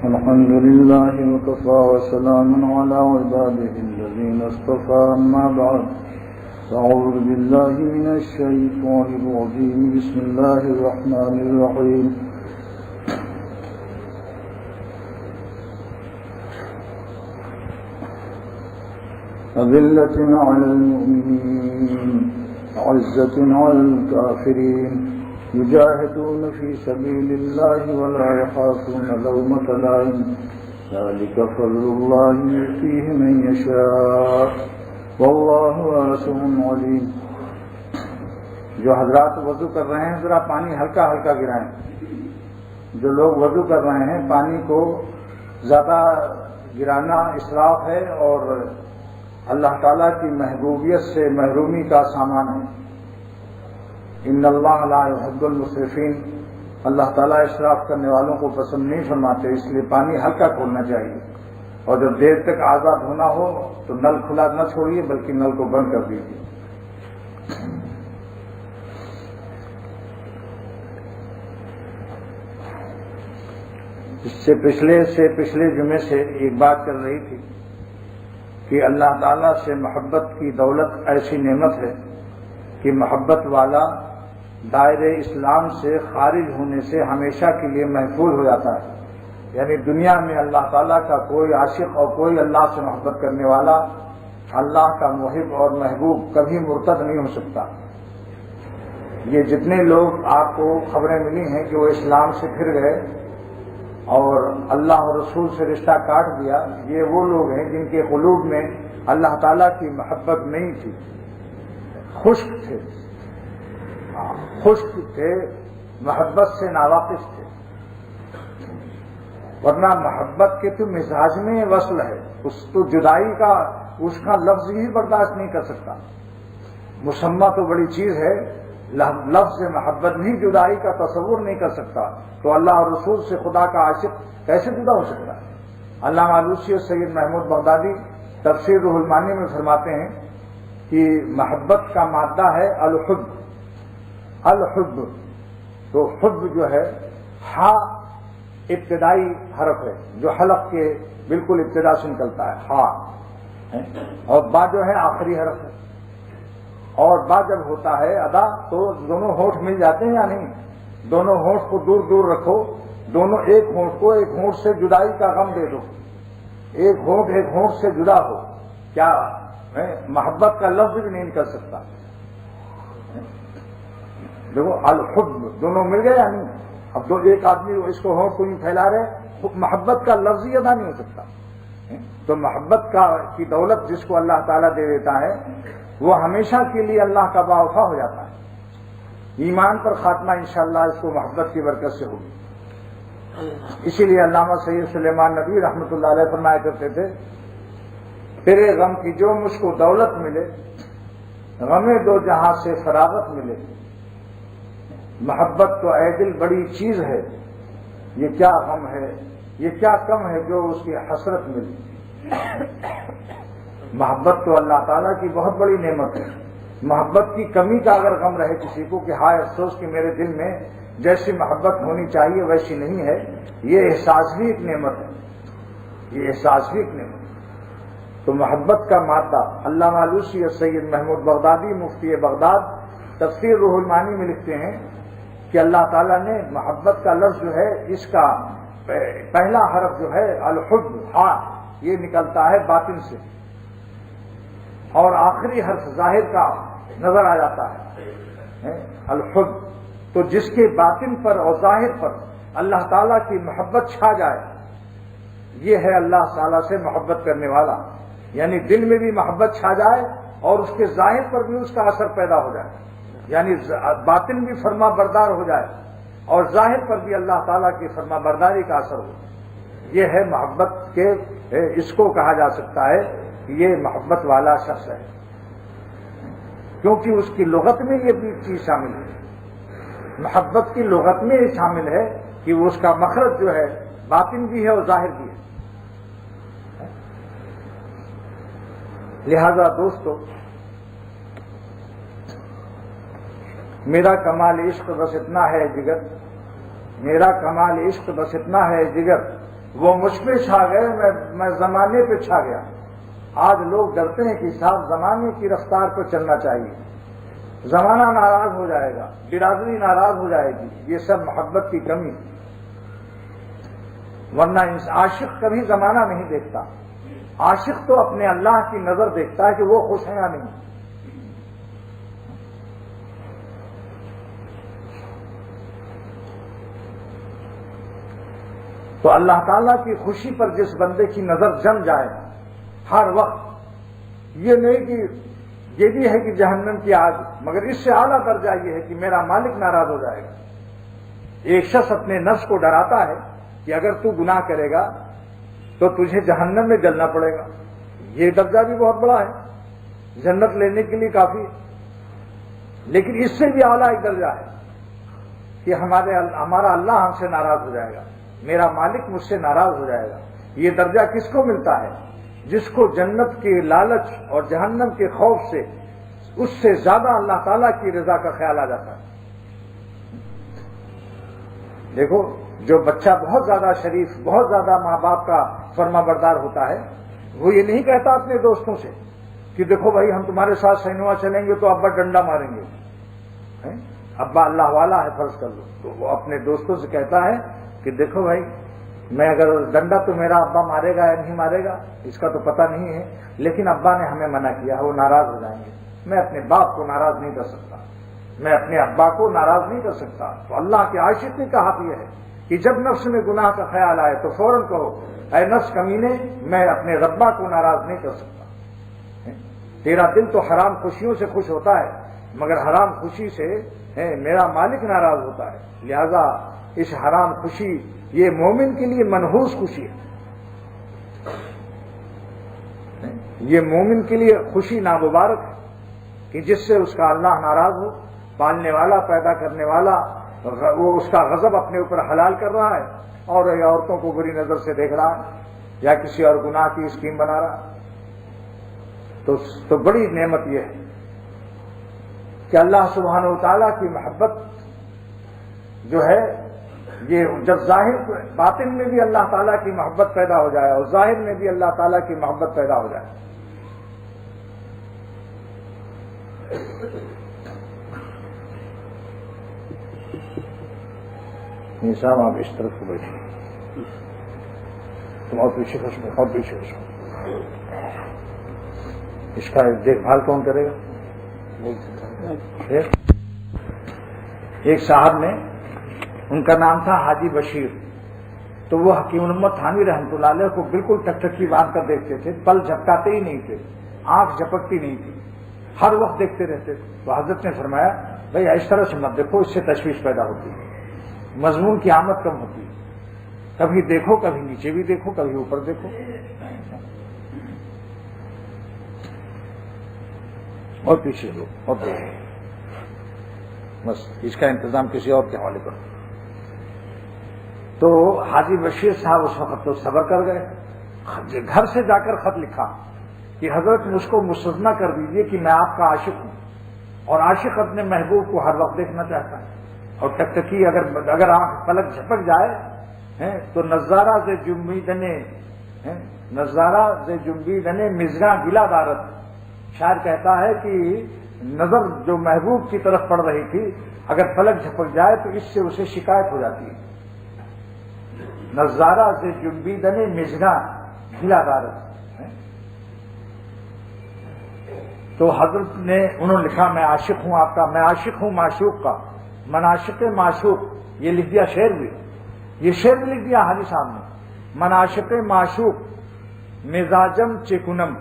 الحمد لله وكفى وسلام على عباده الذين اصطفى أما بعد أعوذ بالله من الشيطان الرجيم بسم الله الرحمن الرحيم أذلة على المؤمنين عزة على الكافرين يجاهدون في سبيل الله ولا يخافون لومة لائم ذلك فضل الله يؤتيه من يشاء والله واسع عليم. جو حضرات وضو کر رہے ہیں ذرا پانی ہلکا ہلکا گرائیں. جو لوگ وضو کر رہے ہیں پانی کو زیادہ گرانا اسراف ہے اور اللہ تعالیٰ کی محبوبیت سے محرومی کا سامان ہے. ان اللہ لا يحب المسرفین. اللہ تعالیٰ اسراف کرنے والوں کو پسند نہیں فرماتے، اس لیے پانی ہلکا کھولنا چاہیے. اور جب دیر تک آزاد ہونا ہو تو نل کھلا نہ چھوڑیے بلکہ نل کو بند کر دیجیے. اس سے پچھلے جمعے سے ایک بات چل رہی تھی کہ اللہ تعالیٰ سے محبت کی دولت ایسی نعمت ہے کہ محبت والا دائرے اسلام سے خارج ہونے سے ہمیشہ کے لیے محفوظ ہو جاتا ہے. یعنی دنیا میں اللہ تعالیٰ کا کوئی عاشق اور کوئی اللہ سے محبت کرنے والا اللہ کا محب اور محبوب کبھی مرتد نہیں ہو سکتا. یہ جتنے لوگ آپ کو خبریں ملی ہیں کہ وہ اسلام سے پھر گئے اور اللہ اور رسول سے رشتہ کاٹ دیا، یہ وہ لوگ ہیں جن کے قلوب میں اللہ تعالیٰ کی محبت نہیں تھی، خشک تھے، محبت سے ناواقف تھے. ورنہ محبت کے تو مزاج میں وصل ہے، اس تو جدائی کا اس کا لفظ ہی برداشت نہیں کر سکتا. مسمہ تو بڑی چیز ہے، لفظ محبت نہیں جدائی کا تصور نہیں کر سکتا، تو اللہ اور رسول سے خدا کا عاشق کیسے جدا ہو سکتا ہے؟ علامہ آلوسی اور سید محمود بغدادی تفسیر روح المعانی میں فرماتے ہیں کہ محبت کا مادہ ہے الحب. تو حب جو ہے ہا ابتدائی حرف ہے جو حلق کے بالکل ابتدا سے نکلتا ہے ہا، اور با جو ہے آخری حرف ہے. اور با جب ہوتا ہے ادا تو دونوں ہونٹ مل جاتے ہیں یا نہیں؟ دونوں ہونٹ کو دور دور رکھو، دونوں ایک ہونٹ سے جدائی کا غم دے دو، ایک ہونٹ سے جدا ہو. کیا محبت کا لفظ بھی نہیں کر سکتا. دیکھو الحب دونوں مل گئے یا نہیں؟ اب ایک آدمی اس کو ہونٹ کو نہیں پھیلا رہے، محبت کا لفظ ہی ادا نہیں ہو سکتا. تو محبت کی دولت جس کو اللہ تعالیٰ دے دیتا ہے وہ ہمیشہ کے لیے اللہ کا باوفا ہو جاتا ہے. ایمان پر خاتمہ انشاءاللہ اس کو محبت کی برکت سے ہوگی. اسی لیے علامہ سید سلیمان ندوی رحمۃ اللہ علیہ فرمایا کرتے تھے، تیرے غم کی جو مجھ کو دولت ملے، غم دو جہاں سے فراغت ملے. محبت تو اے دل بڑی چیز ہے، یہ کیا غم ہے، یہ کیا کم ہے جو اس کی حسرت ملی. محبت تو اللہ تعالیٰ کی بہت بڑی نعمت ہے. محبت کی کمی کا اگر غم رہے کسی کو کہ ہائے افسوس کہ میرے دل میں جیسی محبت ہونی چاہیے ویسی نہیں ہے، یہ احساس بھی ایک نعمت ہے. تو محبت کا مادہ علامہ آلوسی اور سید محمود بغدادی مفتی بغداد تفسیر روح المعانی میں لکھتے ہیں کہ اللہ تعالیٰ نے محبت کا لفظ جو ہے اس کا پہلا حرف جو ہے الحب ہا یہ نکلتا ہے باطن سے، اور آخری حرف ظاہر کا نظر آ جاتا ہے الحب. تو جس کے باطن پر اور ظاہر پر اللہ تعالیٰ کی محبت چھا جائے یہ ہے اللہ تعالیٰ سے محبت کرنے والا. یعنی دل میں بھی محبت چھا جائے اور اس کے ظاہر پر بھی اس کا اثر پیدا ہو جائے، یعنی باطن بھی فرما بردار ہو جائے اور ظاہر پر بھی اللہ تعالیٰ کی فرما برداری کا اثر ہو. یہ ہے محبت کے، اس کو کہا جا سکتا ہے کہ یہ محبت والا شخص ہے، کیونکہ اس کی لغت میں یہ بھی چیز شامل ہے. محبت کی لغت میں یہ شامل ہے کہ وہ اس کا مخرج جو ہے باطن بھی ہے اور ظاہر بھی ہے. لہذا دوستو میرا کمال عشق بس اتنا ہے جگر، میرا کمال عشق بس اتنا ہے جگر، وہ مجھ پہ چھا گئے، میں زمانے پہ چھا گیا۔ آج لوگ ڈرتے ہیں کہ صاحب زمانے کی رفتار پر چلنا چاہیے، زمانہ ناراض ہو جائے گا، برادری ناراض ہو جائے گی، یہ سب محبت کی کمی، ورنہ عاشق کبھی زمانہ نہیں دیکھتا، عاشق تو اپنے اللہ کی نظر دیکھتا ہے کہ وہ خوش ہے یا نہیں۔ تو اللہ تعالیٰ کی خوشی پر جس بندے کی نظر جم جائے ہر وقت، یہ نہیں کہ یہ بھی ہے کہ جہنم کی آگ، مگر اس سے اعلیٰ درجہ یہ ہے کہ میرا مالک ناراض ہو جائے گا۔ ایک شخص اپنے نفس کو ڈراتا ہے کہ اگر تو گناہ کرے گا تو تجھے جہنم میں جلنا پڑے گا، یہ درجہ بھی بہت بڑا ہے، جنت لینے کے لیے کافی ہے۔ لیکن اس سے بھی اعلیٰ ایک درجہ ہے کہ ہمارا اللہ ہم سے ناراض ہو جائے گا، میرا مالک مجھ سے ناراض ہو جائے گا۔ یہ درجہ کس کو ملتا ہے؟ جس کو جنت کے لالچ اور جہنم کے خوف سے اس سے زیادہ اللہ تعالیٰ کی رضا کا خیال آ جاتا ہے۔ دیکھو، جو بچہ بہت زیادہ شریف، بہت زیادہ ماں باپ کا فرما بردار ہوتا ہے، وہ یہ نہیں کہتا اپنے دوستوں سے کہ دیکھو بھائی ہم تمہارے ساتھ سینما چلیں گے تو ابا ڈنڈا ماریں گے، ابا اللہ والا ہے فرض کر لو، تو وہ اپنے دوستوں سے کہتا ہے کہ دیکھو بھائی میں اگر ڈنڈا تو میرا ابا مارے گا یا نہیں مارے گا اس کا تو پتہ نہیں ہے، لیکن ابا نے ہمیں منع کیا ہے، وہ ناراض ہو جائیں گے، میں اپنے باپ کو ناراض نہیں کر سکتا، میں اپنے ابا کو ناراض نہیں کر سکتا۔ تو اللہ کے عاشق نے کہا یہ ہے کہ جب نفس میں گناہ کا خیال آئے تو فوراً کہو اے نفس کمینے، میں اپنے ربا کو ناراض نہیں کر سکتا۔ تیرا دل تو حرام خوشیوں سے خوش ہوتا ہے، مگر حرام خوشی سے میرا مالک ناراض ہوتا ہے، لہذا اس حرام خوشی یہ مومن کے لیے منحوس خوشی ہے، یہ مومن کے لیے خوشی نامبارک ہے کہ جس سے اس کا اللہ ناراض ہو، پالنے والا، پیدا کرنے والا، وہ اس کا غضب اپنے اوپر حلال کر رہا ہے اور عورتوں کو بری نظر سے دیکھ رہا ہے یا کسی اور گناہ کی اسکیم بنا رہا ہے، تو بڑی نعمت یہ ہے کہ اللہ سبحانہ و تعالیٰ کی محبت جو ہے، یہ جب ظاہر باطن میں بھی اللہ تعالیٰ کی محبت پیدا ہو جائے اور ظاہر میں بھی اللہ تعالیٰ کی محبت پیدا ہو جائے۔ صاحب آپ اس طرف کو بیٹھیے، تم اور پیچھے خشم، اور پیچھے خشم، اس کا دیکھ بھال کون کرے گا؟ ایک صاحب نے، ان کا نام تھا حاجی بشیر، تو وہ حکیم الامت تھانوی رحمۃ اللہ علیہ کو بالکل ٹکٹکی باندھ کر دیکھتے تھے، پل جھپکاتے ہی نہیں تھے، آنکھ جھپکتی نہیں تھی، ہر وقت دیکھتے رہتے تھے۔ تو حضرت نے فرمایا بھائی اس طرح سے مت دیکھو، اس سے تشویش پیدا ہوتی ہے، مضمون کی آمد کم ہوتی ہے، کبھی دیکھو، کبھی نیچے بھی دیکھو، کبھی اوپر دیکھو، اور پیچھے لو اور دیکھو، بس اس کا انتظام کسی اور کے حوالے کرو۔ تو حاجی بشیر صاحب اس وقت تو صبر کر گئے، گھر سے جا کر خط لکھا کہ حضرت مجھ کو مستثنیٰ کر دیجئے کہ میں آپ کا عاشق ہوں، اور عاشق اپنے محبوب کو ہر وقت دیکھنا چاہتا ہے، اور ٹکٹکی اگر آنکھ پلک جھپک جائے تو نظارہ سے جنبیدنے مزگاں گلا دارت، شاعر کہتا ہے کہ نظر جو محبوب کی طرف پڑ رہی تھی اگر پلک جھپک جائے تو اس سے اسے شکایت ہو جاتی ہے۔ نظارہ سے جنبیدنے مزگاں گلا دارت، تو حضرت نے انہوں نے لکھا میں عاشق ہوں آپ کا، میں عاشق ہوں معشوق کا، مناشق معشوق، یہ لکھ دیا شعر بھی، یہ شعر بھی لکھ دیا حاجی صاحب نے، مناشق معشوق مزاجم چکنم۔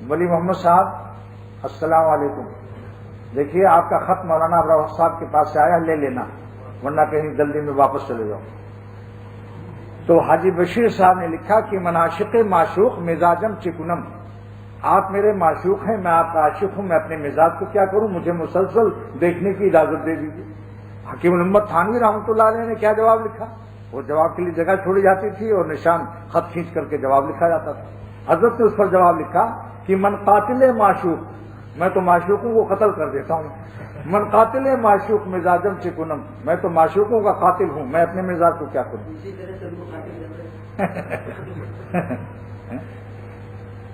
ولی محمد صاحب السلام علیکم، دیکھیے آپ کا خط مولانا ابراہیم صاحب کے پاس سے آیا، لے لینا ورنہ کہیں جلدی میں واپس چلے جاؤ۔ تو حاجی بشیر صاحب نے لکھا کہ مناشق معشوق مزاجم چکنم، آپ میرے معشوق ہیں، میں آپ کا عاشق ہوں، میں اپنے مزاج کو کیا کروں، مجھے مسلسل دیکھنے کی اجازت دے دیجیے۔ حکیم الامت تھانوی رحمۃ اللہ علیہ نے کیا جواب لکھا؟ وہ جواب کے لیے جگہ چھوڑی جاتی تھی اور نشان خط کھینچ کر کے جواب لکھا جاتا تھا۔ حضرت نے اس پر جواب لکھا کہ من قاتل معشوق، میں تو معشوقوں کو قتل کر دیتا ہوں، من قاتل ہے معشوق مزاجم چکنم، میں تو معشوقوں کا قاتل ہوں، میں اپنے مزاج کو کیا کروں؟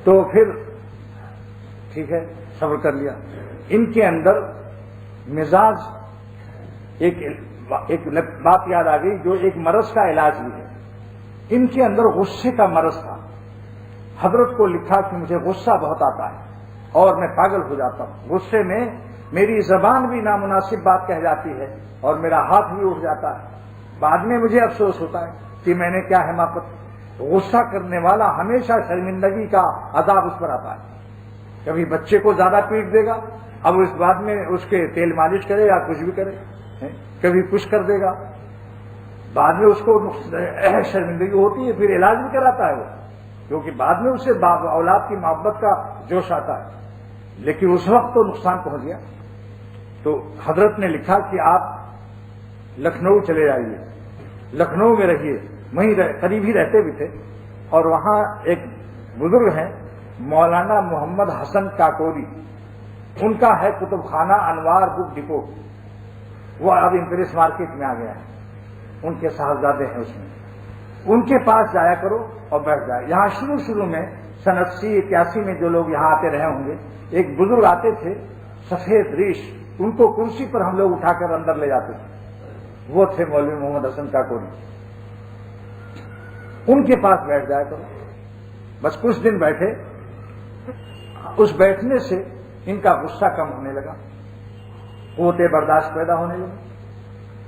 تو پھر ٹھیک ہے، صبر کر لیا. ان کے اندر مزاج ایک بات یاد آ گئی جو ایک مرض کا علاج بھی ہے. ان کے اندر غصے کا مرض تھا. حضرت کو لکھا کہ مجھے غصہ بہت آتا ہے اور میں پاگل ہو جاتا ہوں. غصے میں میری زبان بھی نامناسب بات کہہ جاتی ہے اور میرا ہاتھ بھی اٹھ جاتا ہے. بعد میں مجھے افسوس ہوتا ہے کہ میں نے کیا حماقت. غصہ کرنے والا ہمیشہ شرمندگی کا عذاب اس پر آتا ہے. کبھی بچے کو زیادہ پیٹ دے گا، اب اس بعد میں اس کے تیل مالش کرے یا کچھ بھی کرے، کبھی کچھ کر دے گا، بعد میں اس کو شرمندگی ہوتی ہے، پھر علاج بھی کراتا ہے وہ، کیونکہ بعد میں اسے اولاد کی محبت کا جوش آتا ہے، لیکن اس وقت تو نقصان پہنچ گیا. تو حضرت نے لکھا کہ آپ لکھنؤ چلے جائیے، لکھنؤ میں رہیے، وہیں قریب ہی رہتے بھی تھے. اور وہاں ایک بزرگ ہیں مولانا محمد حسن کاکوری، ان کا ہے کتب خانہ انوار بک ڈپو، وہ اب امپریس مارکیٹ میں آ گیا ہے، ان کے صاحبزادے ہیں اس میں. ان کے پاس جایا کرو اور بیٹھ جائے. یہاں شروع میں سن 80-81 میں جو لوگ یہاں آتے رہے ہوں گے، ایک بزرگ آتے تھے سفید ریش، ان کو کرسی پر ہم لوگ اٹھا کر اندر لے جاتے تھے، وہ تھے مولوی محمد حسن کاکوری. ان کے پاس بیٹھ جایا کرو. بس کچھ دن بیٹھے، اس بیٹھنے سے ان کا غصہ کم ہونے لگا، قوت برداشت پیدا ہونے لگی.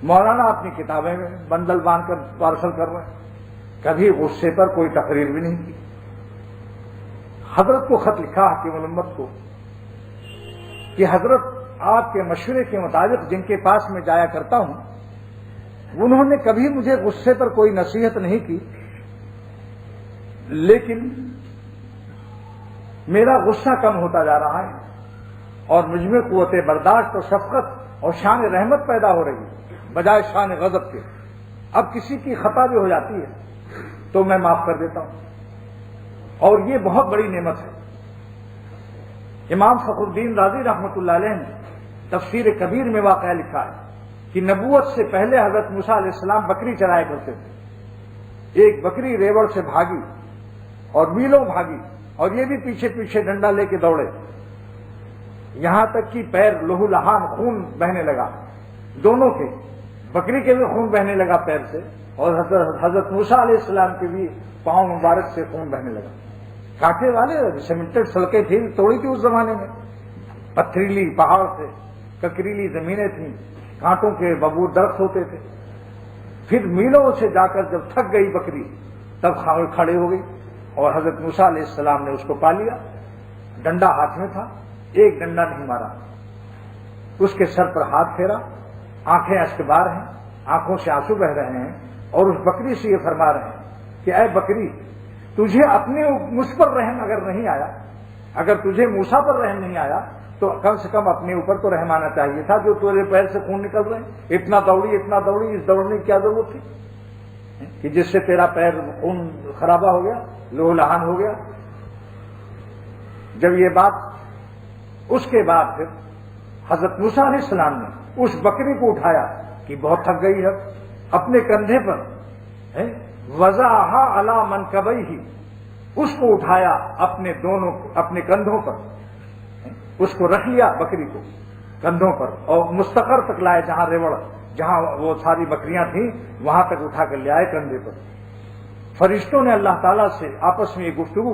مولانا اپنی کتابیں میں بندل باندھ کر پارسل کر رہے ہیں، کبھی غصے پر کوئی تقریر بھی نہیں کی. حضرت کو خط لکھا حکیم الامت کو کہ حضرت آپ کے مشورے کے مطابق جن کے پاس میں جایا کرتا ہوں، انہوں نے کبھی مجھے غصے پر کوئی نصیحت نہیں کی، لیکن میرا غصہ کم ہوتا جا رہا ہے اور مجھ میں قوت برداشت اور شفقت اور شان رحمت پیدا ہو رہی ہے بجائے شان غضب کے. اب کسی کی خطا بھی ہو جاتی ہے تو میں معاف کر دیتا ہوں، اور یہ بہت بڑی نعمت ہے. امام فخر الدین رازی رحمۃ اللہ علیہ نے تفسیر کبیر میں واقعہ لکھا ہے کہ نبوت سے پہلے حضرت موسیٰ علیہ السلام بکری چرایا کرتے تھے. ایک بکری ریوڑ سے بھاگی اور میلوں بھاگی، اور یہ بھی پیچھے پیچھے ڈنڈا لے کے دوڑے، یہاں تک کہ پیر لہو لہان خون بہنے لگا، دونوں کے، بکری کے بھی خون بہنے لگا پیر سے، اور حضرت موسیٰ علیہ السلام کے بھی پاؤں مبارک سے خون بہنے لگا. کانٹے والے سیمنٹڈ سڑکیں تھیں، توڑی تھی اس زمانے میں، پتھریلی پہاڑ تھے، ککریلی زمینیں تھیں، کانٹوں کے ببور درخت ہوتے تھے. پھر میلوں سے جا کر جب تھک گئی بکری تب کھڑے ہو گئی، اور حضرت موسیٰ علیہ السلام نے اس کو پا لیا. ڈنڈا ہاتھ میں تھا، ایک ڈنڈا نہیں مارا، اس کے سر پر ہاتھ پھیرا، آنکھیں اشکبار ہیں، آنکھوں سے آنسو بہ رہے ہیں، اور اس بکری سے یہ فرما رہے ہیں کہ اے بکری، تجھے اپنے مجھ پر رحم اگر نہیں آیا، اگر تجھے موسیٰ پر رحم نہیں آیا تو کم سے کم اپنے اوپر تو رحم آنا چاہیے تھا، جو تیرے پیر سے خون نکل رہے ہیں. اتنا دوڑی، اس دوڑنے کی کیا ضرورت تھی کہ جس سے تیرا پیر خون خرابہ ہو گیا، لہو لہان ہو گیا. جب یہ بات، اس کے بعد پھر حضرت موسیٰ علیہ السلام نے اس بکری کو اٹھایا کہ بہت تھک گئی ہے، اپنے کندھے پر وضعہا علی منکبیہ، اس کو اٹھایا اپنے کندھوں پر، اس کو رکھ لیا بکری کو کندھوں پر، اور مستقر تک لائے، جہاں وہ ساری بکریاں تھیں وہاں تک اٹھا کر لے آئے کندھے پر. فرشتوں نے اللہ تعالیٰ سے آپس میں یہ گفتگو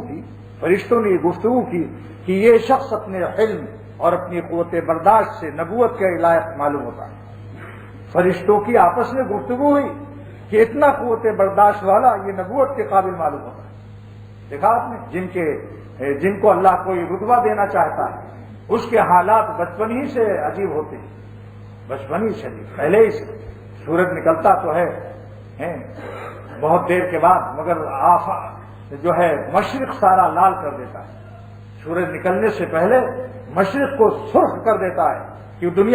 کی کہ یہ شخص اپنے علم اور اپنی قوت برداشت سے نبوت کے لائق معلوم ہوتا ہے. فرشتوں کی آپس میں گفتگو ہوئی کہ اتنا قوت برداشت والا یہ نبوت کے قابل معلوم ہوتا ہے. دیکھا آپ نے، جن کو اللہ کوئی رتبہ دینا چاہتا ہے اس کے حالات بچپن ہی سے عجیب ہوتے ہیں، بچپن ہی سے، پہلے ہی سے. سورج نکلتا تو ہے بہت دیر کے بعد، مگر جو ہے مشرق سارا لال کر دیتا ہے. سورج نکلنے سے پہلے مشرق کو سرخ کر دیتا ہے کہ دنیا